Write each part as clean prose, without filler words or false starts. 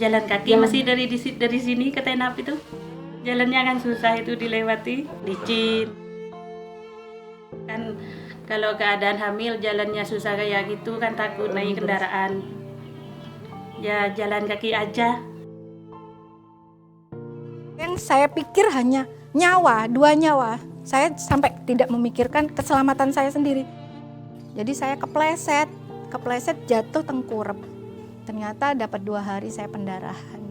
jalan kaki masih dari sini ke Tenap itu. Jalannya kan susah itu dilewati, licin. Kan kalau keadaan hamil jalannya susah kayak gitu kan takut naik kendaraan. Ya jalan kaki aja. Yang saya pikir hanya nyawa, 2 nyawa. Saya sampai tidak memikirkan keselamatan saya sendiri. Jadi saya kepleset jatuh tengkurap. Ternyata dapat 2 hari saya pendarahan.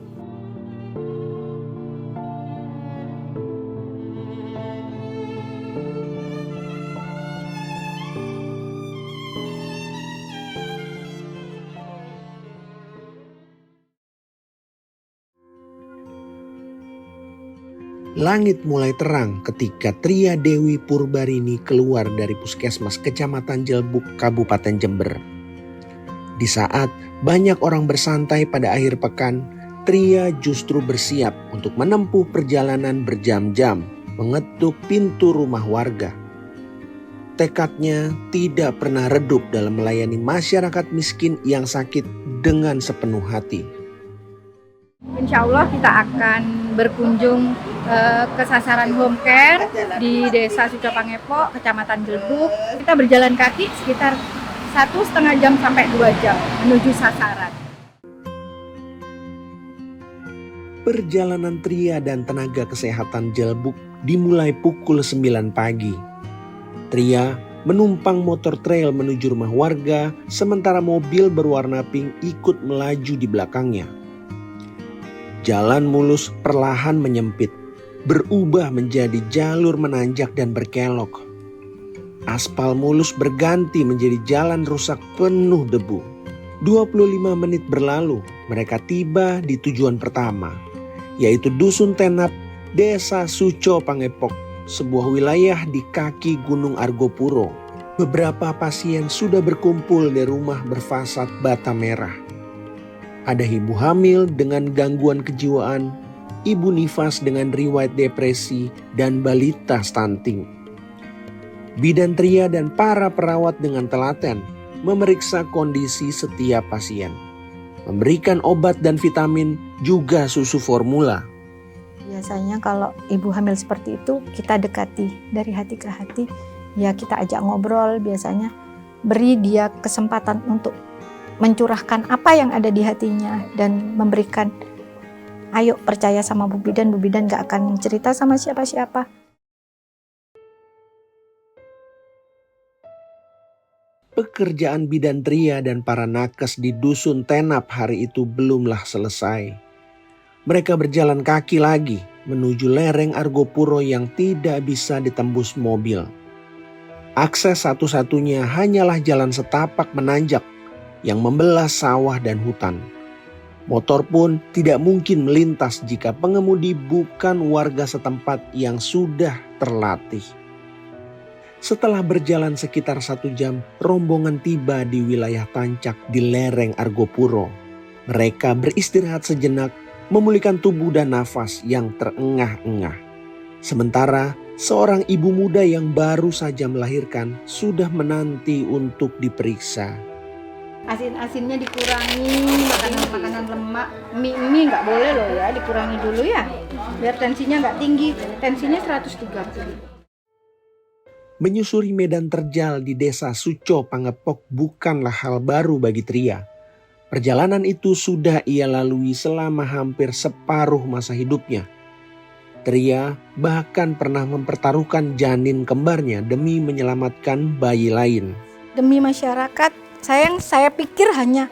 Langit mulai terang ketika Tria Dewi Purbarini keluar dari Puskesmas Kecamatan Jelbuk, Kabupaten Jember. Di saat banyak orang bersantai pada akhir pekan, Tria justru bersiap untuk menempuh perjalanan berjam-jam mengetuk pintu rumah warga. Tekadnya tidak pernah redup dalam melayani masyarakat miskin yang sakit dengan sepenuh hati. Insya Allah kita akan berkunjung ke sasaran home care di Desa Suco Pangepok, Kecamatan Jelbuk. Kita berjalan kaki sekitar 1,5 jam sampai 2 jam menuju sasaran. Perjalanan Tria dan tenaga kesehatan Jelbuk dimulai pukul 9 pagi. Tria menumpang motor trail menuju rumah warga, sementara mobil berwarna pink ikut melaju di belakangnya. Jalan mulus perlahan menyempit, berubah menjadi jalur menanjak dan berkelok. Aspal mulus berganti menjadi jalan rusak penuh debu. 25 menit berlalu, mereka tiba di tujuan pertama, yaitu Dusun Tenap, Desa Suco Pangepok, sebuah wilayah di kaki Gunung Argopuro. Beberapa pasien sudah berkumpul di rumah berfasad bata merah. Ada ibu hamil dengan gangguan kejiwaan, ibu nifas dengan riwayat depresi, dan balita stunting. Bidan Tria dan para perawat dengan telaten memeriksa kondisi setiap pasien, memberikan obat dan vitamin, juga susu formula. Biasanya kalau ibu hamil seperti itu kita dekati dari hati ke hati, ya kita ajak ngobrol, biasanya beri dia kesempatan untuk mencurahkan apa yang ada di hatinya dan memberikan, ayo percaya sama Bu Bidan gak akan cerita sama siapa-siapa. Pekerjaan Bidan Tria dan para nakes di Dusun Tenap hari itu belumlah selesai. Mereka berjalan kaki lagi menuju lereng Argopuro yang tidak bisa ditembus mobil. Akses satu-satunya hanyalah jalan setapak menanjak yang membelah sawah dan hutan. Motor pun tidak mungkin melintas jika pengemudi bukan warga setempat yang sudah terlatih. Setelah berjalan sekitar 1 jam, rombongan tiba di wilayah tancak di lereng Argopuro. Mereka beristirahat sejenak, memulihkan tubuh dan nafas yang terengah-engah. Sementara seorang ibu muda yang baru saja melahirkan sudah menanti untuk diperiksa. Asin-asinnya dikurangi, makanan lemak, mie nggak boleh loh ya, dikurangi dulu ya, biar tensinya nggak tinggi, tensinya 130. Menyusuri medan terjal di Desa Suco Pangepok bukanlah hal baru bagi Tria. Perjalanan itu sudah ia lalui selama hampir separuh masa hidupnya. Tria bahkan pernah mempertaruhkan janin kembarnya demi menyelamatkan bayi lain. Demi masyarakat, saya pikir hanya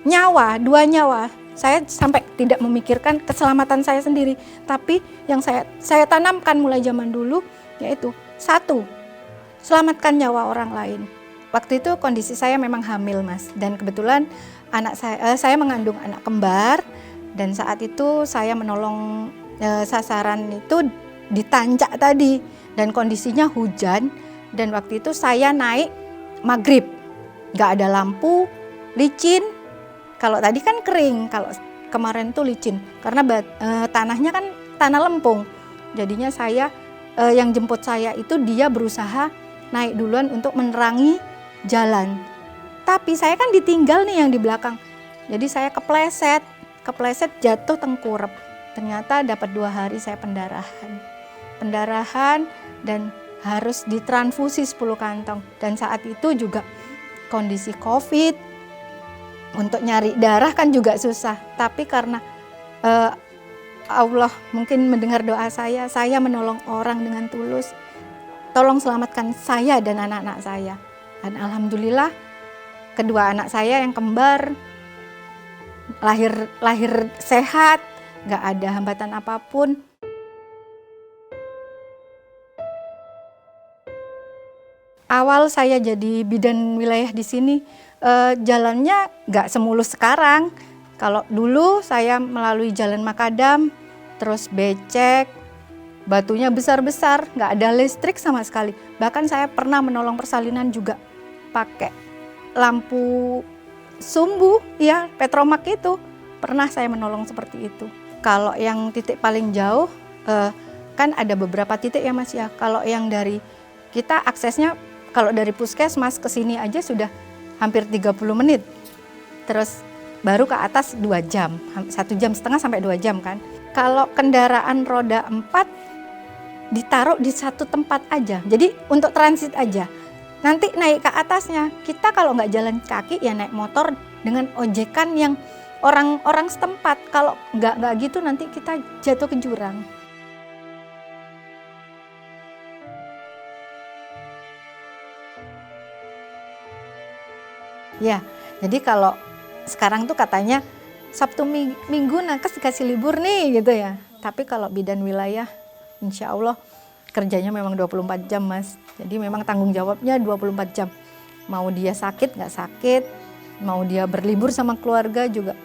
nyawa, 2 nyawa. Saya sampai tidak memikirkan keselamatan saya sendiri. Tapi yang saya tanamkan mulai zaman dulu yaitu 1, selamatkan nyawa orang lain. Waktu itu kondisi saya memang hamil, Mas, dan kebetulan anak saya mengandung anak kembar, dan saat itu saya menolong sasaran itu di tancak tadi, dan kondisinya hujan, dan waktu itu saya naik maghrib, gak ada lampu, licin. Kalau tadi kan kering, kalau kemarin tuh licin karena tanahnya kan tanah lempung. Jadinya saya yang jemput saya itu dia berusaha naik duluan untuk menerangi jalan. Tapi saya kan ditinggal nih yang di belakang. Jadi saya kepleset jatuh tengkurap. Ternyata dapat 2 hari saya pendarahan dan harus ditransfusi 10 kantong. Dan saat itu juga kondisi COVID, untuk nyari darah kan juga susah. Tapi karena Allah mungkin mendengar doa saya menolong orang dengan tulus. Tolong selamatkan saya dan anak-anak saya. Dan alhamdulillah kedua anak saya yang kembar lahir sehat, nggak ada hambatan apapun. Awal saya jadi bidan wilayah di sini, jalannya nggak semulus sekarang. Kalau dulu saya melalui jalan makadam, terus becek, batunya besar-besar, nggak ada listrik sama sekali. Bahkan saya pernah menolong persalinan juga pakai lampu sumbu, ya petromak itu. Pernah saya menolong seperti itu. Kalau yang titik paling jauh, kan ada beberapa titik ya Mas ya. Kalau yang dari kita aksesnya, kalau dari puskesmas ke sini aja sudah hampir 30 menit. Terus baru ke atas 2 jam, 1,5 jam sampai 2 jam kan. Kalau kendaraan roda 4 ditaruh di satu tempat aja, jadi untuk transit aja. Nanti naik ke atasnya, kita kalau nggak jalan kaki ya naik motor dengan ojekan yang orang-orang setempat. Kalau nggak gitu nanti kita jatuh ke jurang. Ya, jadi kalau sekarang tuh katanya Sabtu Minggu nakes dikasih libur nih gitu ya. Tapi kalau bidan wilayah insya Allah kerjanya memang 24 jam Mas. Jadi memang tanggung jawabnya 24 jam. Mau dia sakit nggak sakit, mau dia berlibur sama keluarga juga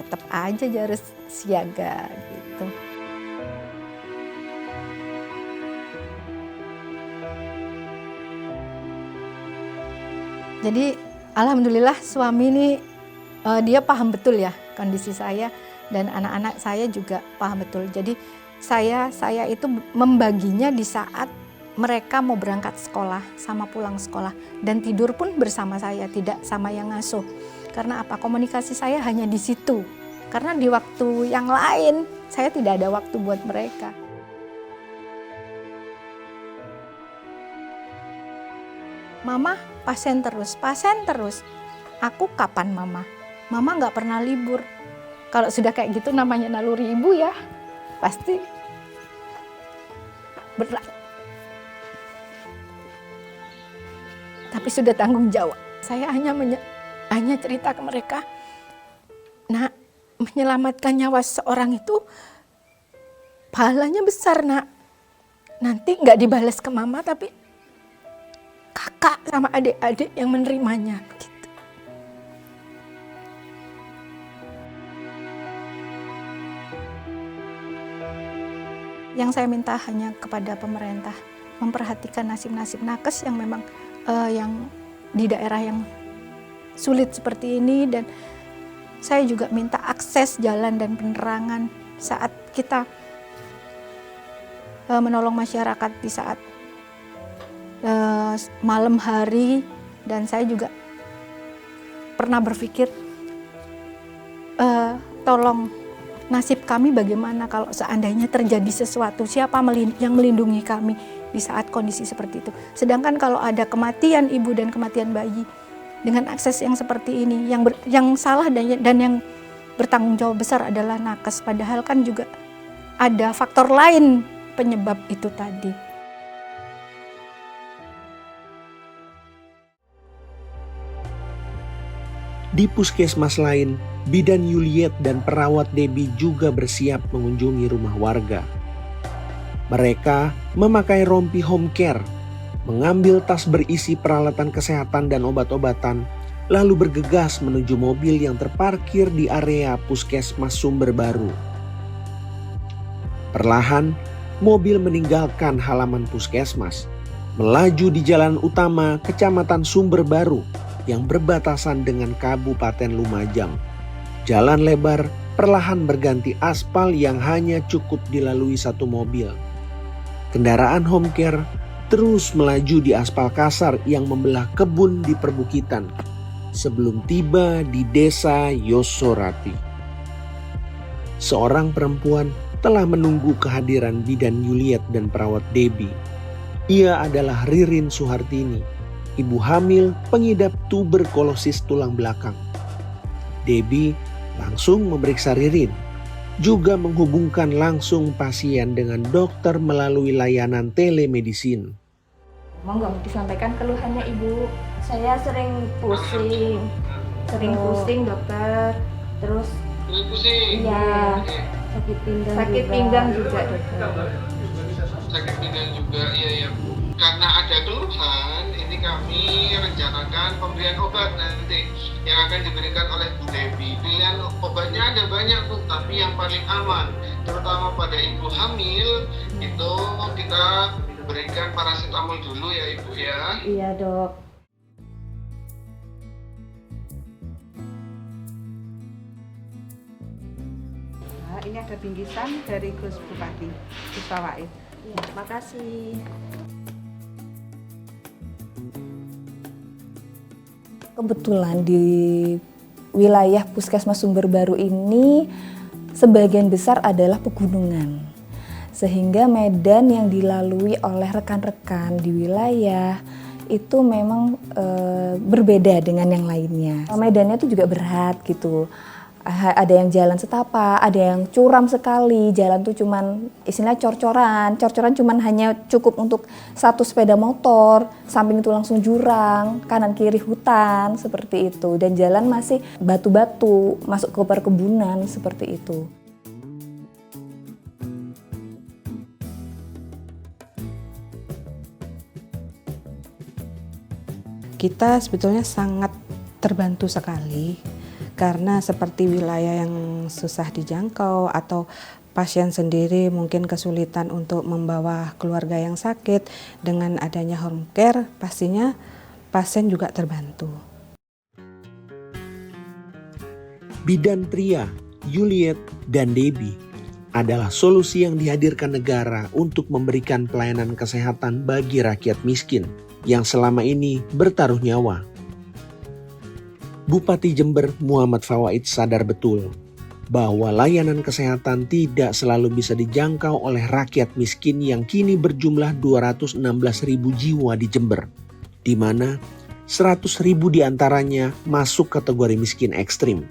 tetap aja harus siaga gitu. Jadi alhamdulillah suami ini dia paham betul ya kondisi saya dan anak-anak saya juga paham betul. Jadi saya itu membaginya di saat mereka mau berangkat sekolah sama pulang sekolah, dan tidur pun bersama saya, tidak sama yang ngasuh. Karena apa? Komunikasi saya hanya di situ. Karena di waktu yang lain saya tidak ada waktu buat mereka. Mama pasien terus. Aku kapan mama? Mama nggak pernah libur. Kalau sudah kayak gitu namanya naluri ibu ya, pasti berat. Tapi sudah tanggung jawab. Saya hanya cerita ke mereka, nak, menyelamatkan nyawa seorang itu pahalanya besar nak. Nanti nggak dibalas ke mama, tapi kakak sama adik-adik yang menerimanya. Gitu. Yang saya minta hanya kepada pemerintah memperhatikan nasib-nasib nakes yang memang yang di daerah yang sulit seperti ini, dan saya juga minta akses jalan dan penerangan saat kita menolong masyarakat di saat malam hari. Dan saya juga pernah berpikir tolong nasib kami bagaimana kalau seandainya terjadi sesuatu, siapa yang melindungi kami di saat kondisi seperti itu. Sedangkan kalau ada kematian ibu dan kematian bayi dengan akses yang seperti ini, yang salah dan yang bertanggung jawab besar adalah nakes. Padahal kan juga ada faktor lain penyebab itu tadi. Di puskesmas lain, bidan Yuliet dan perawat Debbie juga bersiap mengunjungi rumah warga. Mereka memakai rompi home care, mengambil tas berisi peralatan kesehatan dan obat-obatan, lalu bergegas menuju mobil yang terparkir di area puskesmas Sumber Baru. Perlahan, mobil meninggalkan halaman puskesmas, melaju di jalan utama Kecamatan Sumber Baru yang berbatasan dengan Kabupaten Lumajang. Jalan lebar perlahan berganti aspal yang hanya cukup dilalui satu mobil. Kendaraan home care terus melaju di aspal kasar yang membelah kebun di perbukitan. sebelum tiba di desa Yosorati. Seorang perempuan telah menunggu kehadiran bidan Juliet dan perawat Debbie. Ia adalah Ririn Suhartini, ibu hamil pengidap tuberkulosis tulang belakang. Debbie langsung memeriksa Ririn, juga menghubungkan langsung pasien dengan dokter melalui layanan telemedicine. Monggo disampaikan keluhannya Ibu. Saya sering pusing dokter. Terus pusing. Iya, sakit pinggang juga dokter. Sakit pinggang juga, iya. Karena ada keluhan, ini kami rencanakan pemberian obat nanti yang akan diberikan oleh Bu Debbie. Pilihan obatnya ada banyak Bu, tapi yang paling aman, terutama pada ibu hamil, itu kita berikan paracetamol dulu ya Ibu ya. Iya dok. Nah, ini ada bingkisan dari Gus Bupati, Gus Fawait. Ya, makasih. Kebetulan di wilayah Puskesmas Sumber Baru ini sebagian besar adalah pegunungan. Sehingga medan yang dilalui oleh rekan-rekan di wilayah itu memang berbeda dengan yang lainnya. Medannya itu juga berat gitu. Ada yang jalan setapak, ada yang curam sekali, jalan tuh cuman istilahnya cor-coran cuman hanya cukup untuk satu sepeda motor, samping itu langsung jurang, kanan kiri hutan, seperti itu. Dan jalan masih batu-batu, masuk ke perkebunan, seperti itu. Kita sebetulnya sangat terbantu sekali. Karena seperti wilayah yang susah dijangkau atau pasien sendiri mungkin kesulitan untuk membawa keluarga yang sakit, dengan adanya home care pastinya pasien juga terbantu. Bidan Tria, Juliet, dan Debbie adalah solusi yang dihadirkan negara untuk memberikan pelayanan kesehatan bagi rakyat miskin yang selama ini bertaruh nyawa. Bupati Jember Muhammad Fawait sadar betul bahwa layanan kesehatan tidak selalu bisa dijangkau oleh rakyat miskin yang kini berjumlah 216.000 jiwa di Jember, di mana 100.000 diantaranya masuk kategori miskin ekstrim.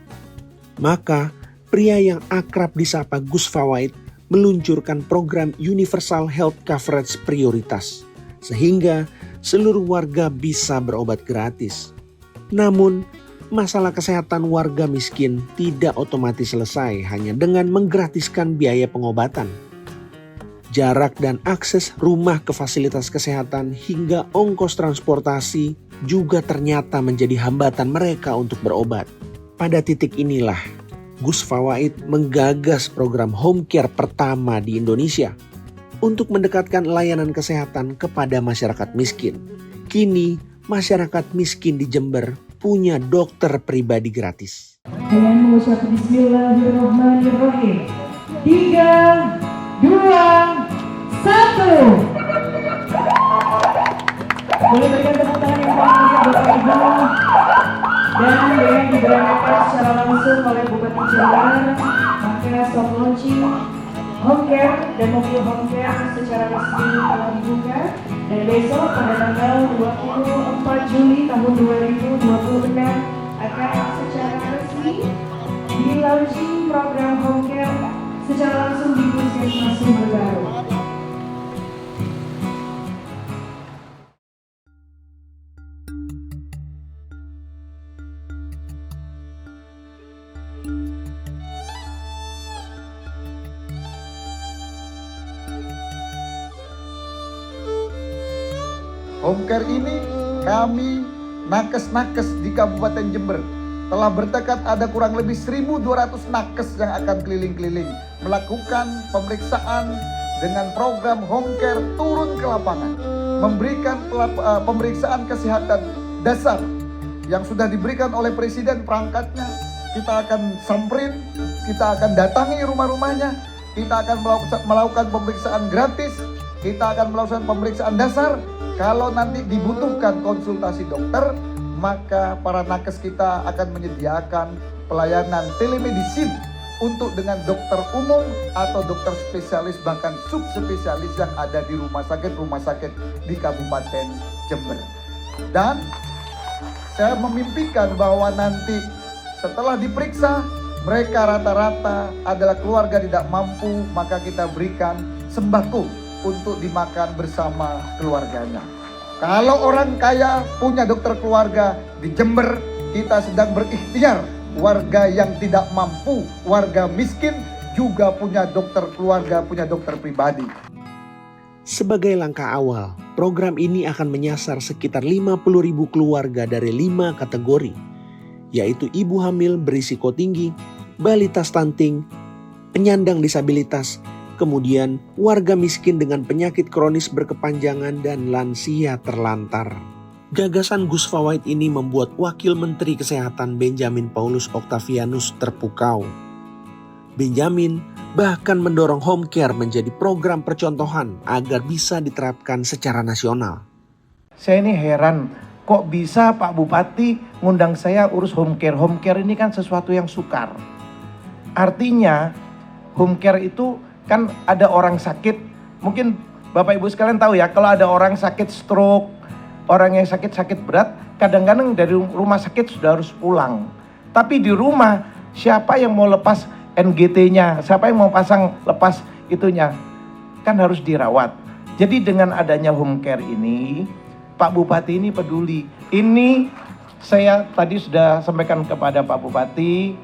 Maka pria yang akrab disapa Gus Fawait meluncurkan program Universal Health Coverage Prioritas, sehingga seluruh warga bisa berobat gratis. Namun, masalah kesehatan warga miskin tidak otomatis selesai hanya dengan menggratiskan biaya pengobatan. Jarak dan akses rumah ke fasilitas kesehatan hingga ongkos transportasi juga ternyata menjadi hambatan mereka untuk berobat. Pada titik inilah Gus Fawait menggagas program home care pertama di Indonesia untuk mendekatkan layanan kesehatan kepada masyarakat miskin. Kini masyarakat miskin di Jember punya dokter pribadi gratis. Dengan mengucap Bismillahirrahmanirrahim. 3, 2, 1. Boleh berikan tepuk tangan yang paling meriah Bapak Ibu. Dan dengan diberangkatkan secara langsung oleh Bupati Jember, maka soft launching home care dan mobil home care secara resmi telah dibuka. Dan besok pada tanggal 24 Juli tahun 2026 akan secara resmi di launching program home care secara langsung di Puskesmas Sumber Baru. Home care ini kami nakes-nakes di Kabupaten Jember telah bertekad ada kurang lebih 1.200 nakes yang akan keliling-keliling melakukan pemeriksaan dengan program home care turun ke lapangan, memberikan pemeriksaan kesehatan dasar yang sudah diberikan oleh Presiden perangkatnya. Kita akan samperin, kita akan datangi rumah-rumahnya, kita akan melakukan pemeriksaan gratis, kita akan melakukan pemeriksaan dasar. Kalau nanti dibutuhkan konsultasi dokter, maka para nakes kita akan menyediakan pelayanan telemedicine untuk dengan dokter umum atau dokter spesialis bahkan subspesialis yang ada di rumah sakit di Kabupaten Jember. Dan saya memimpikan bahwa nanti setelah diperiksa mereka rata-rata adalah keluarga tidak mampu, maka kita berikan sembako untuk dimakan bersama keluarganya. Kalau orang kaya punya dokter keluarga di Jember, kita sedang berikhtiar. Warga yang tidak mampu, warga miskin juga punya dokter keluarga, punya dokter pribadi. Sebagai langkah awal, program ini akan menyasar sekitar 50.000 keluarga dari 5 kategori, yaitu ibu hamil berisiko tinggi, balita stunting, penyandang disabilitas, kemudian warga miskin dengan penyakit kronis berkepanjangan dan lansia terlantar. Gagasan Gus Fawait ini membuat Wakil Menteri Kesehatan Benjamin Paulus Octavianus terpukau. Benjamin bahkan mendorong home care menjadi program percontohan agar bisa diterapkan secara nasional. Saya ini heran, kok bisa Pak Bupati ngundang saya urus home care? Home care ini kan sesuatu yang sukar. Artinya home care itu kan ada orang sakit, mungkin Bapak Ibu sekalian tahu ya, kalau ada orang sakit stroke, orang yang sakit berat, kadang-kadang dari rumah sakit sudah harus pulang. Tapi di rumah, siapa yang mau lepas NGT-nya, siapa yang mau pasang lepas itunya, kan harus dirawat. Jadi dengan adanya home care ini, Pak Bupati ini peduli. Ini saya tadi sudah sampaikan kepada Pak Bupati,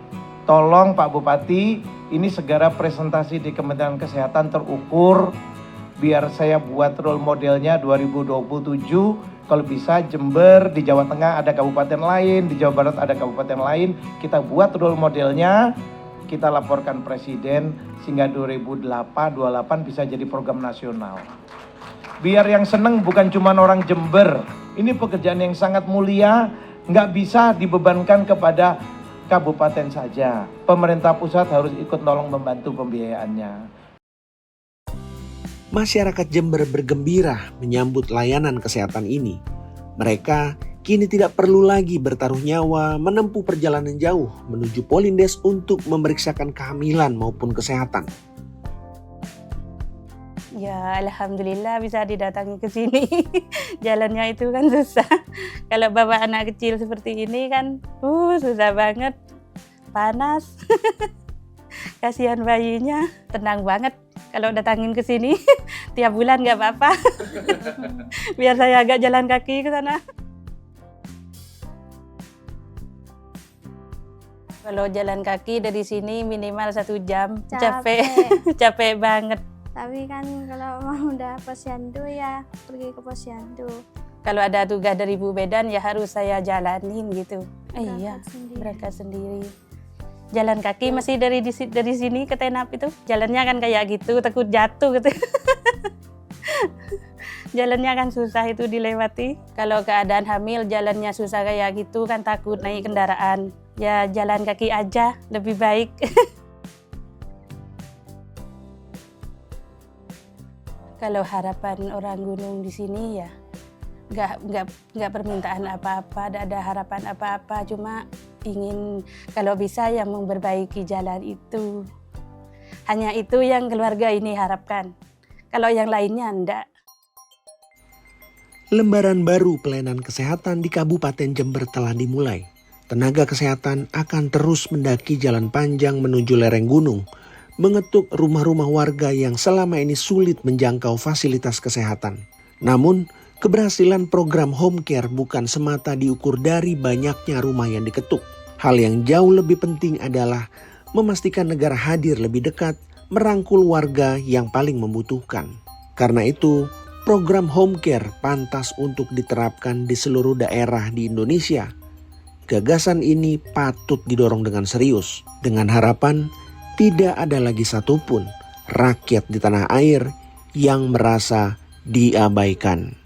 tolong Pak Bupati, ini segera presentasi di Kementerian Kesehatan terukur, biar saya buat role modelnya 2027. Kalau bisa Jember, di Jawa Tengah ada kabupaten lain, di Jawa Barat ada kabupaten lain. Kita buat role modelnya, kita laporkan Presiden sehingga 2028 bisa jadi program nasional. Biar yang seneng bukan cuma orang Jember. Ini pekerjaan yang sangat mulia, nggak bisa dibebankan kepada kabupaten saja. Pemerintah pusat harus ikut nolong membantu pembiayaannya. Masyarakat Jember bergembira menyambut layanan kesehatan ini. Mereka kini tidak perlu lagi bertaruh nyawa menempuh perjalanan jauh menuju Polindes untuk memeriksakan kehamilan maupun kesehatan. Ya alhamdulillah bisa didatangi ke sini. Jalannya itu kan susah. Kalau bawa anak kecil seperti ini kan susah banget. Panas. Kasihan bayinya. Tenang banget kalau datangin ke sini. Tiap bulan nggak apa-apa. Biar saya agak jalan kaki ke sana. Kalau jalan kaki dari sini minimal 1 jam. Capek banget. Tapi kan kalau mau udah posyandu ya pergi ke posyandu. Kalau ada tugas dari Bu Bedan ya harus saya jalanin gitu. Berangkat sendiri. Jalan kaki masih dari sini ke Tenap itu. Jalannya kan kayak gitu, takut jatuh gitu. Jalannya kan susah itu dilewati. Kalau keadaan hamil jalannya susah kayak gitu kan takut naik kendaraan. Ya jalan kaki aja lebih baik. Kalau harapan orang gunung di sini ya nggak permintaan apa-apa, tidak ada harapan apa-apa, cuma ingin kalau bisa yang memperbaiki jalan itu. Hanya itu yang keluarga ini harapkan. Kalau yang lainnya enggak. Lembaran baru pelayanan kesehatan di Kabupaten Jember telah dimulai. Tenaga kesehatan akan terus mendaki jalan panjang menuju lereng gunung, mengetuk rumah-rumah warga yang selama ini sulit menjangkau fasilitas kesehatan. Namun, keberhasilan program home care bukan semata diukur dari banyaknya rumah yang diketuk. Hal yang jauh lebih penting adalah memastikan negara hadir lebih dekat, merangkul warga yang paling membutuhkan. Karena itu, program home care pantas untuk diterapkan di seluruh daerah di Indonesia. Gagasan ini patut didorong dengan serius, dengan harapan tidak ada lagi satupun rakyat di tanah air yang merasa diabaikan.